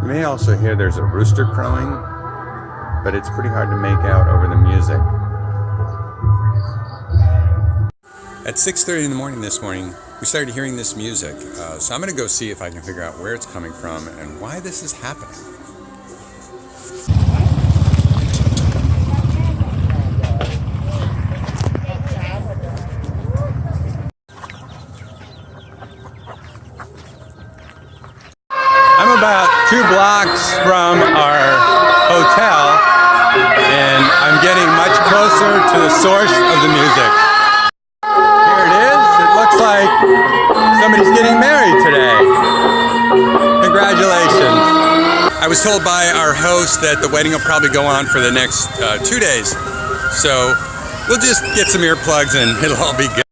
may also hear there's a rooster crowing, but it's pretty hard to make out over the music. At 6:30 in the morning this morning, we started hearing this music. So I'm going to go see if I can figure out where it's coming from and why this is happening. I'm about 2 blocks from our hotel, and I'm getting much closer to the source of the music. Here it is. It looks like somebody's getting married today. Congratulations. I was told by our host that the wedding will probably go on for the next 2 days. So we'll just get some earplugs and it'll all be good.